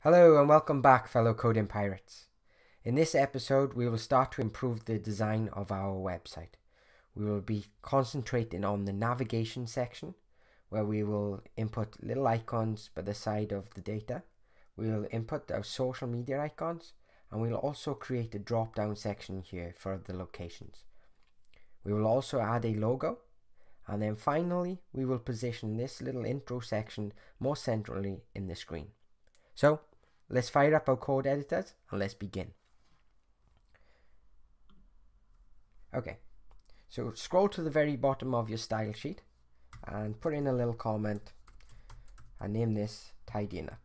Hello and welcome back, fellow coding pirates. In this episode, we will start to improve the design of our website. We will be concentrating on the navigation section, where we will input little icons by the side of the data. We will input our social media icons, and we will also create a drop-down section here for the locations. We will also add a logo, and then finally, we will position this little intro section more centrally in the screen. So, let's fire up our code editors and let's begin. Okay, so scroll to the very bottom of your style sheet and put in a little comment and name this tidying up.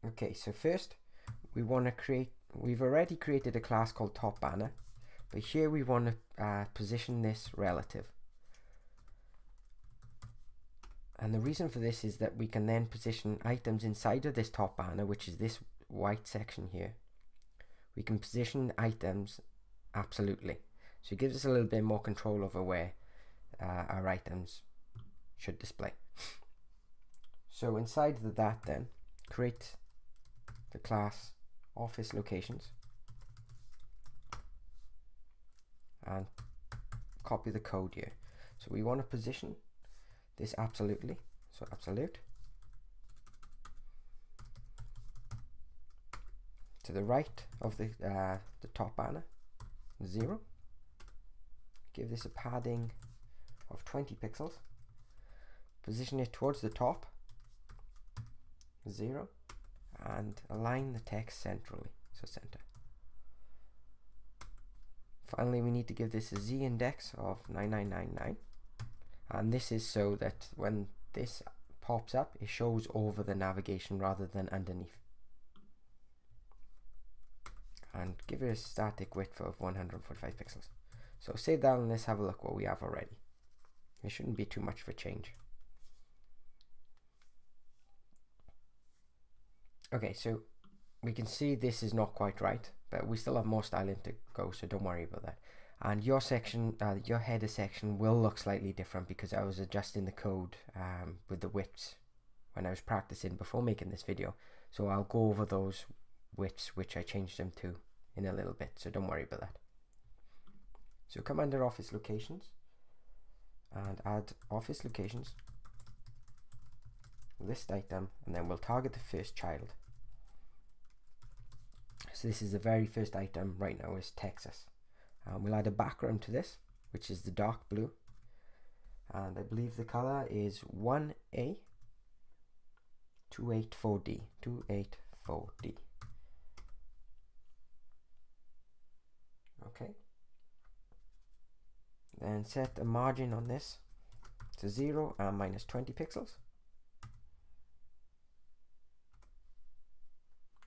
Okay, so first we want to we've already created a class called top banner, but here we want to position this relative. And the reason for this is that we can then position items inside of this top banner, which is this white section here. We can position items absolutely. So it gives us a little bit more control over where our items should display. So inside of that then, create the class office locations and copy the code here. So we want to position this absolutely, so absolute to the right of the top banner, 0. Give this a padding of 20 pixels. Position it towards the top, 0, and align the text centrally, so center. Finally, we need to give this a z index of 9999. And this is so that when this pops up, it shows over the navigation rather than underneath. And give it a static width of 145 pixels. So save that and let's have a look what we have already. It shouldn't be too much of a change. Okay, so we can see this is not quite right, but we still have more styling to go, so don't worry about that. And your section, your header section will look slightly different because I was adjusting the code with the widths when I was practicing before making this video. So I'll go over those widths which I changed them to in a little bit, so don't worry about that. So come under office locations and add office locations, list item, and then we'll target the first child. So this is the very first item right now, is Texas. We'll add a background to this, which is the dark blue, and I believe the color is 1A 284D 284D. Okay, then set a margin on this to 0 and minus 20 pixels,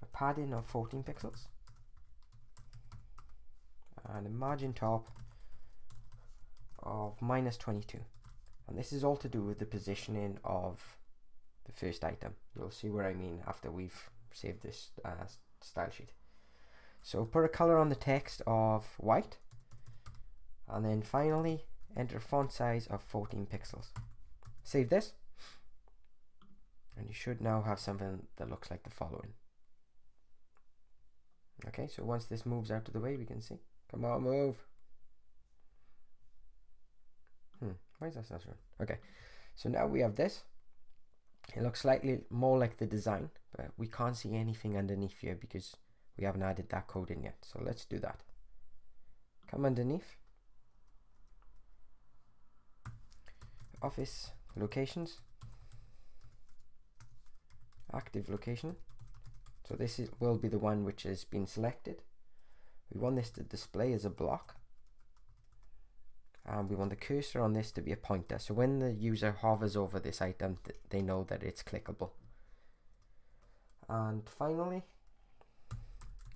a padding of 14 pixels, and a margin top of minus 22. And this is all to do with the positioning of the first item. You'll see what I mean after we've saved this style sheet. So put a color on the text of white, and then finally enter font size of 14 pixels. Save this, and you should now have something that looks like the following. Okay, so once this moves out of the way, we can see. Come on, move. Why is that not run? Okay, so now we have this. It looks slightly more like the design, but we can't see anything underneath here because we haven't added that code in yet. So let's do that. Come underneath. Office locations. Active location. So this will be the one which has been selected. We want this to display as a block, and we want the cursor on this to be a pointer, so when the user hovers over this item they know that it's clickable. And finally,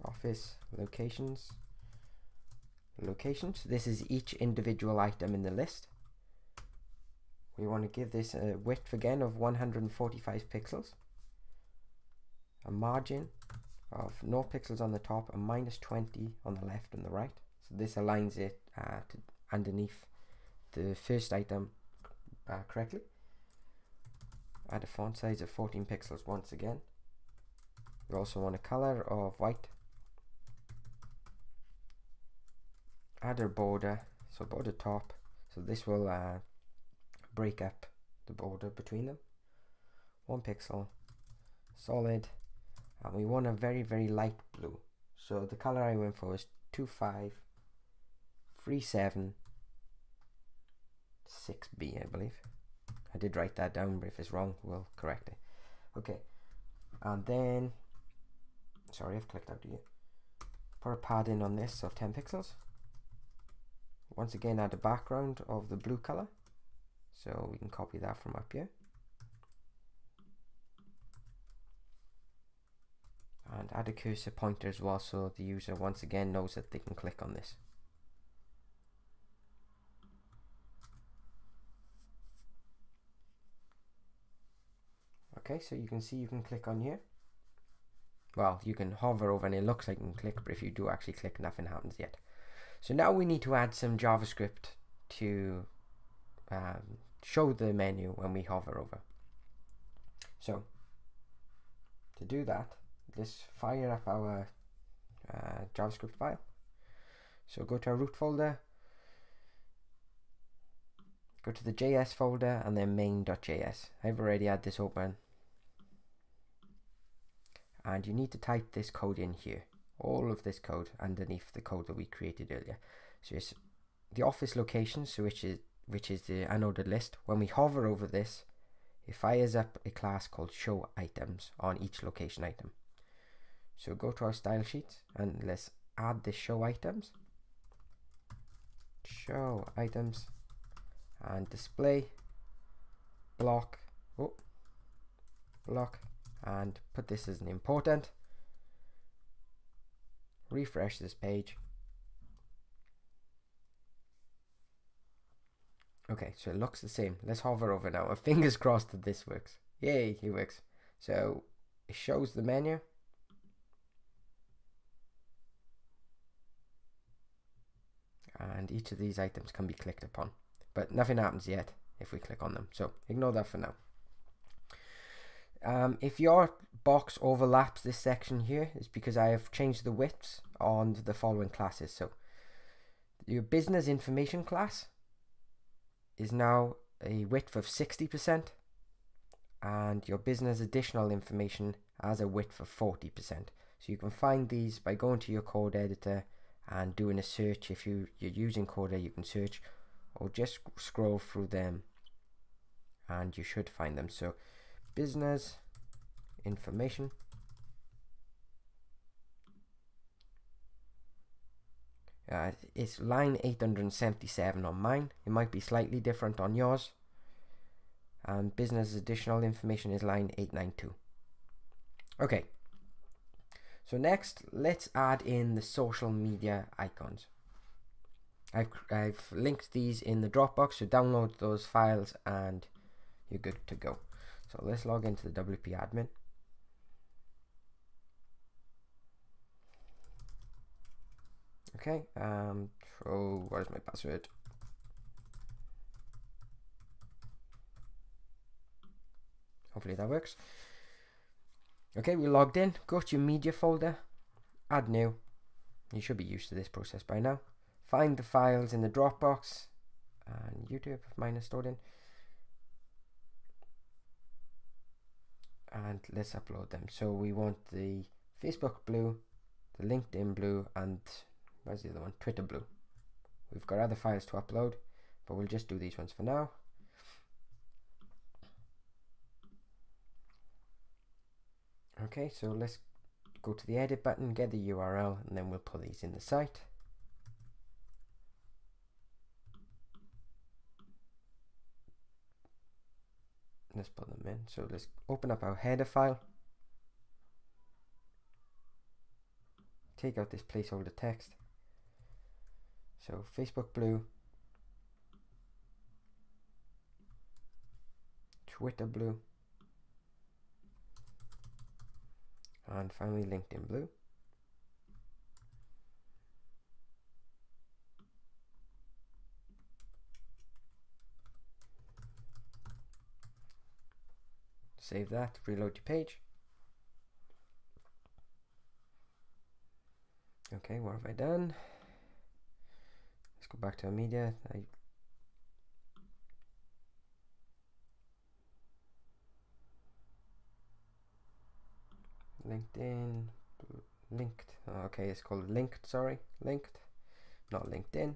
office locations, this is each individual item in the list. We want to give this a width again of 145 pixels, a margin of 0 pixels on the top and minus 20 on the left and the right. So this aligns it to underneath the first item correctly. Add a font size of 14 pixels once again. We also want a color of white. Add a border, so border top, so this will break up the border between them. 1 pixel, solid, and we want a very, very light blue. So the color I went for is 25376B, I believe. I did write that down, but if it's wrong, we'll correct it. Okay, and then, sorry, I've clicked out here. Put a padding on this of 10 pixels. Once again, add a background of the blue color. So we can copy that from up here. And add a cursor pointer as well, so the user once again knows that they can click on this. Okay, so you can see you can click on here. Well, you can hover over and it looks like you can click, but if you do actually click, nothing happens yet. So now we need to add some JavaScript to show the menu when we hover over. So to do that, let's fire up our JavaScript file. So go to our root folder, go to the JS folder, and then main.js. I've already had this open. And you need to type this code in here, all of this code underneath the code that we created earlier. So it's the office location, so which is the unordered list. When we hover over this, it fires up a class called show items on each location item. So go to our style sheets and let's add the show items, and display block, and put this as an important. Refresh this page. Okay, so it looks the same. Let's hover over now. Fingers crossed that this works. Yay, it works. So it shows the menu. And each of these items can be clicked upon. But nothing happens yet if we click on them. So ignore that for now. If your box overlaps this section here, it's because I have changed the widths on the following classes. So your business information class is now a width of 60%, and your business additional information has a width of 40%. So you can find these by going to your code editor and doing a search. If you're using Coda, you can search or just scroll through them and you should find them. So business information, it's line 877 on mine. It might be slightly different on yours. And business additional information is line 892. Okay, so next let's add in the social media icons. I've linked these in the Dropbox, so download those files and you're good to go. So let's log into the WP admin. Okay, so what is my password? Hopefully that works. Okay, we logged in. Go to your media folder, add new. You should be used to this process by now. Find the files in the Dropbox and YouTube, mine is stored in. And let's upload them. So we want the Facebook blue, the LinkedIn blue, and where's the other one? Twitter blue. We've got other files to upload, but we'll just do these ones for now. Okay, so let's go to the edit button, get the URL, and then we'll put these in the site. Let's put them in. So let's open up our header file. Take out this placeholder text. So Facebook blue, Twitter blue, and finally LinkedIn blue. Save that, reload your page. Okay, what have I done? Let's go back to our media. LinkedIn, linked. Oh, okay, it's called linked, sorry. Linked, not LinkedIn.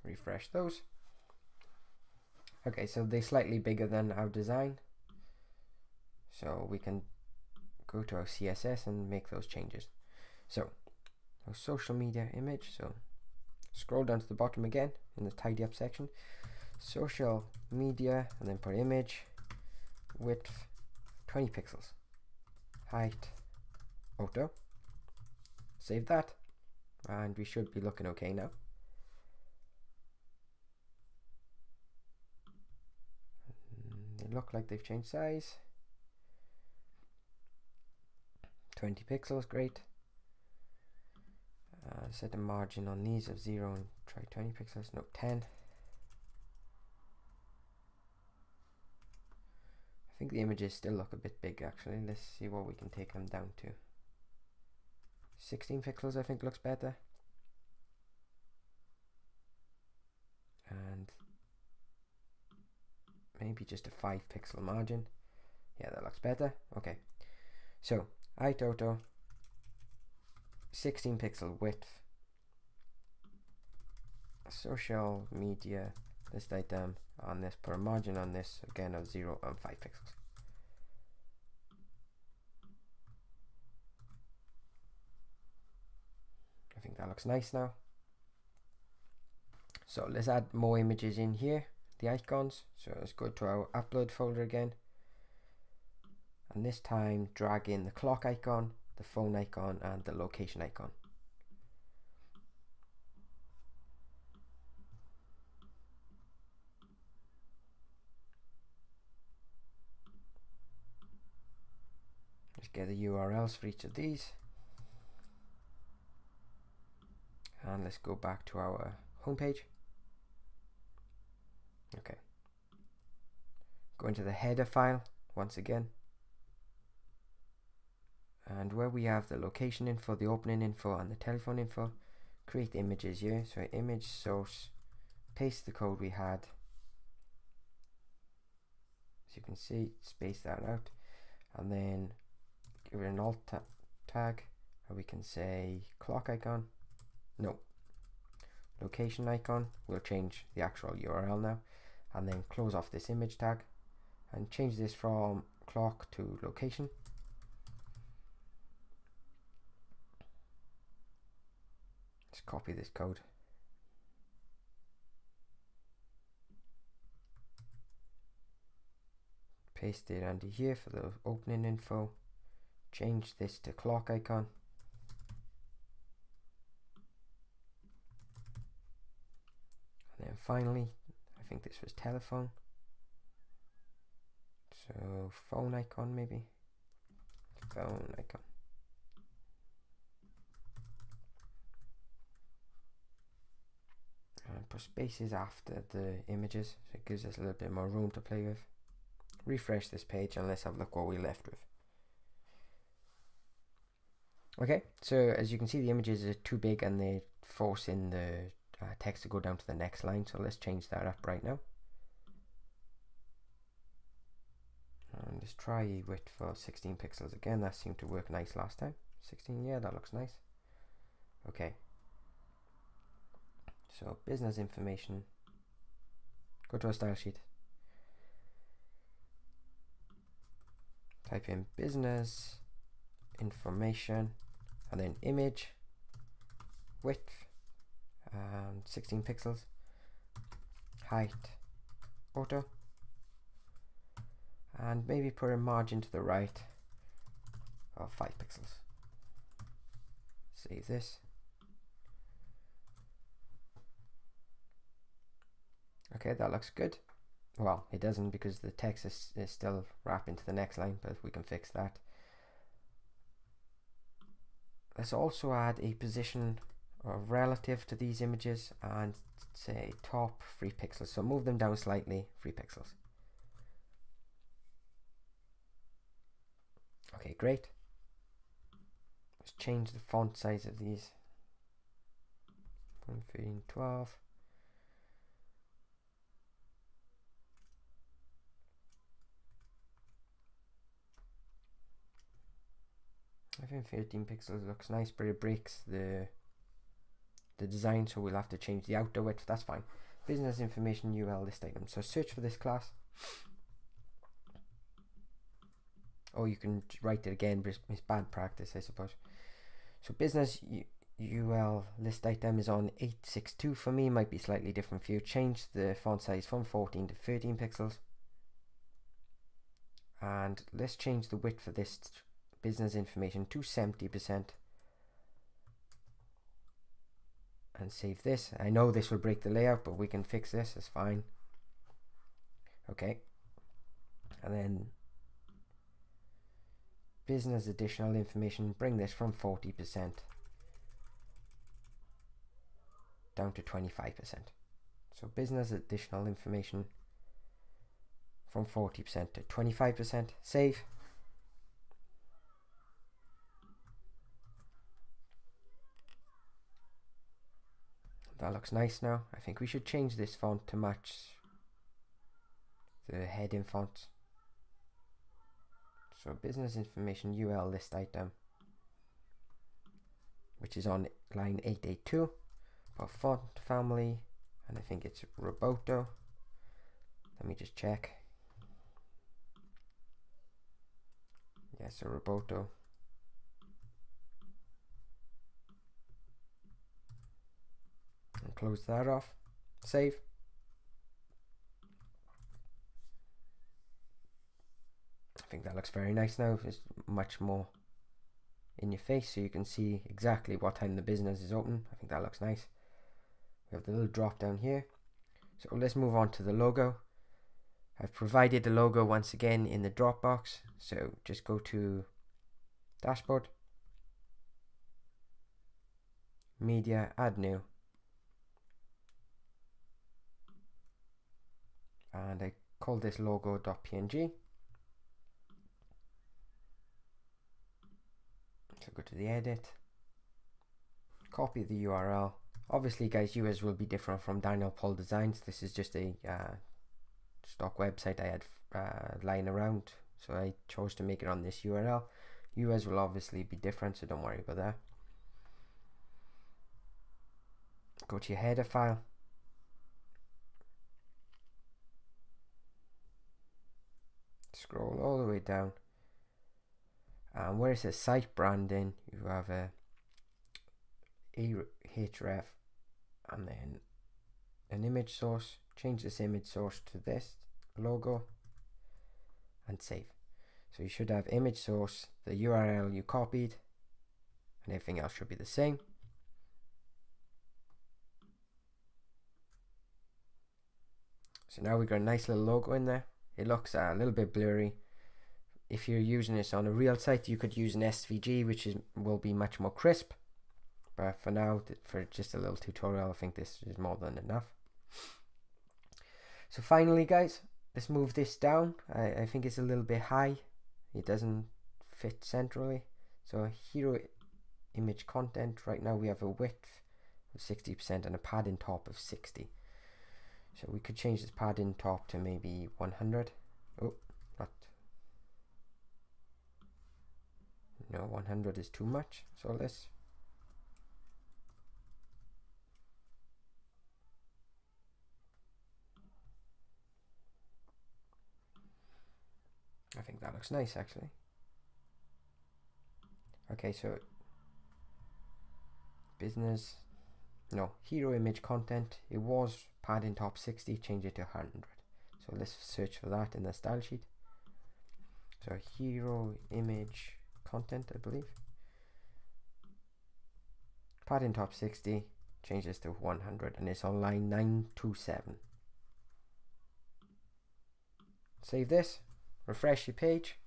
Refresh those. Okay, so they're slightly bigger than our design. So we can go to our CSS and make those changes. So our social media image, so scroll down to the bottom again in the tidy up section, social media, and then put image, width 20 pixels, height auto. Save that, and we should be looking okay now. They look like they've changed size. 20 pixels, great. Set a margin on these of 0 and try 20 pixels, no, 10. I think the images still look a bit big actually. Let's see what we can take them down to. 16 pixels I think looks better. And maybe just a 5 pixel margin. Yeah, that looks better. Okay, so height auto, 16 pixel width, social media, list item on this, put a margin on this again of 0 and 5 pixels. I think that looks nice now. So let's add more images in here, the icons. So let's go to our upload folder again, and this time drag in the clock icon, the phone icon, and the location icon. Just get the URLs for each of these, and let's go back to our home page. Okay, go into the header file once again, and where we have the location info, the opening info, and the telephone info, create images here. So image source, paste the code we had, as you can see, space that out, and then give it an alt tag, or we can say clock icon, no, location icon. We'll change the actual URL now, and then close off this image tag and change this from clock to location. Let's copy this code. Paste it under here for the opening info. Change this to clock icon. And then finally, I think this was telephone. So phone icon maybe. Phone icon. And put spaces after the images, so it gives us a little bit more room to play with. Refresh this page and let's have a look what we left with. Okay, so as you can see, the images are too big and they're forcing the text to go down to the next line, so let's change that up right now. And let's try width for 16 pixels again. That seemed to work nice last time. 16, yeah, that looks nice. Okay, so business information, go to our style sheet, type in business information, and then image, width 16 pixels, height auto, and maybe put a margin to the right of 5 pixels. Save this. Okay, that looks good. Well, it doesn't because the text is still wrapped into the next line, but we can fix that. Let's also add a position or relative to these images, and say top 3 pixels. So move them down slightly, 3 pixels. Okay, great. Let's change the font size of these. 13, 12. I think 13 pixels looks nice, but it breaks the design, so we'll have to change the outer width. That's fine. Business information UL list item. So search for this class. Oh, you can write it again, but it's bad practice, I suppose. So business UL list item is on 862 for me. Might be slightly different for you. Change the font size from 14 to 13 pixels. And let's change the width for this business information to 70%. And save this. I know this will break the layout, but we can fix this. It's fine. Okay. And then business additional information, bring this from 40% down to 25%. So business additional information from 40% to 25%. Save. That looks nice now. I think we should change this font to match the heading fonts. So business information UL list item, which is on line 882, for font family, and I think it's Roboto. Let me just check. Yes, so Roboto. And close that off. Save. I think that looks very nice now. It's much more in your face, so you can see exactly what time the business is open. I think that looks nice. We have the little drop down here. So let's move on to the logo. I've provided the logo once again in the drop box. So just go to dashboard, media, add new. And I call this logo.png. So go to the edit, copy the URL. Obviously guys, yours will be different from Daniel Paul Designs. This is just a stock website I had lying around, so I chose to make it on this URL. Yours will obviously be different, so don't worry about that. Go to your header file, scroll all the way down, and where it says site branding, you have a href and then an image source. Change this image source to this logo and save. So you should have image source, the URL you copied, and everything else should be the same. So now we've got a nice little logo in there. It looks a little bit blurry. If you're using this on a real site, you could use an SVG, which will be much more crisp. But for now, for just a little tutorial, I think this is more than enough. So finally, guys, let's move this down. I think it's a little bit high. It doesn't fit centrally. So hero image content, right now we have a width of 60% and a padding top of 60. So we could change this padding top to maybe 100. Oh, not. No, 100 is too much. So let's. I think that looks nice actually. Okay, so business, no, hero image content, it was padding top 60, change it to 100. So let's search for that in the style sheet. So hero image content, I believe. Padding top 60, change this to 100, and it's on line 927. Save this. Refresh your page,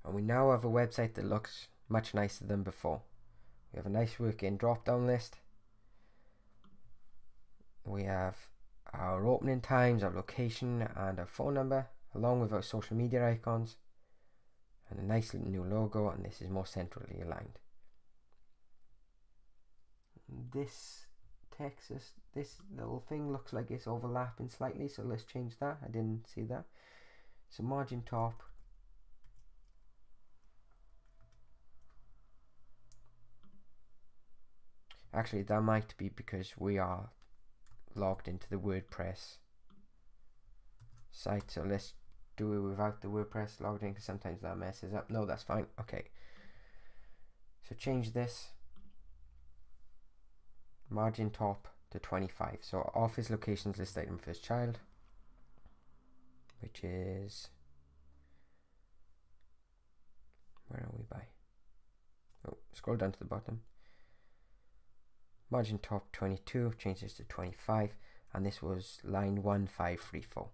and we now have a website that looks much nicer than before. We have a nice working drop down list. We have our opening times, our location and our phone number, along with our social media icons, and a nice little new logo, and this is more centrally aligned. This text, this little thing looks like it's overlapping slightly, so let's change that. I didn't see that. So margin top, actually that might be because we are logged into the WordPress site, so let's do it without the WordPress logged in, because sometimes that messes up. No, that's fine. Okay, so change this margin top to 25. So office locations list item first child, which is, where are we by? Oh, scroll down to the bottom. Margin top 22, change this to 25, and this was line 1534.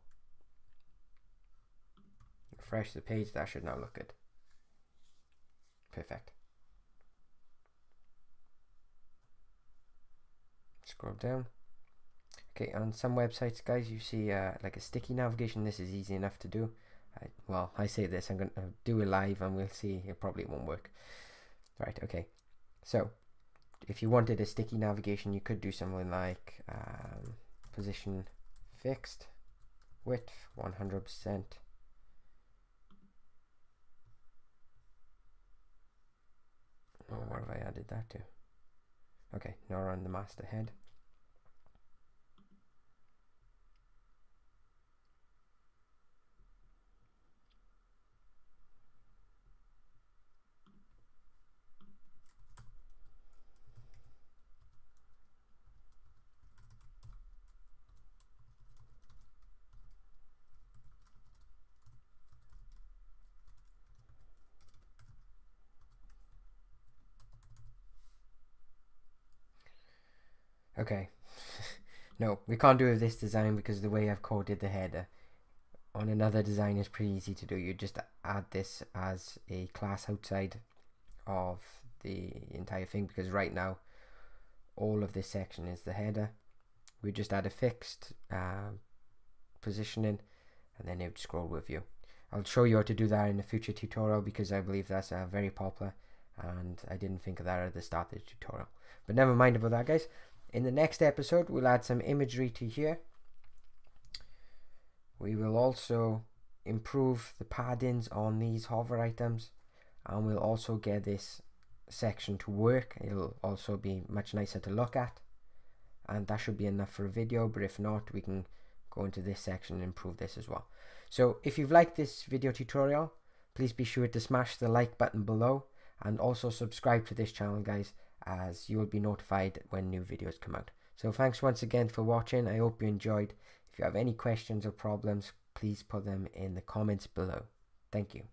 Refresh the page, that should now look good. Perfect. Scroll down. Okay, on some websites, guys, you see like a sticky navigation. This is easy enough to do. Well, I say this, I'm going to do it live and we'll see. It probably won't work. Right, okay. So, if you wanted a sticky navigation, you could do something like position fixed, width 100%. Oh, what have I added that to? Okay, now we're on the masthead. Okay, no, we can't do it with this design because the way I've coded the header. On another design is pretty easy to do. You just add this as a class outside of the entire thing, because right now all of this section is the header. We just add a fixed positioning, and then it would scroll with you. I'll show you how to do that in a future tutorial, because I believe that's very popular and I didn't think of that at the start of the tutorial. But never mind about that, guys. In the next episode, we'll add some imagery to here. We will also improve the paddings on these hover items, and we'll also get this section to work. It'll also be much nicer to look at, and that should be enough for a video. But if not, we can go into this section and improve this as well. So if you've liked this video tutorial, please be sure to smash the like button below, and also subscribe to this channel, guys, as you will be notified when new videos come out. So thanks once again for watching. I hope you enjoyed. If you have any questions or problems, please put them in the comments below. Thank you.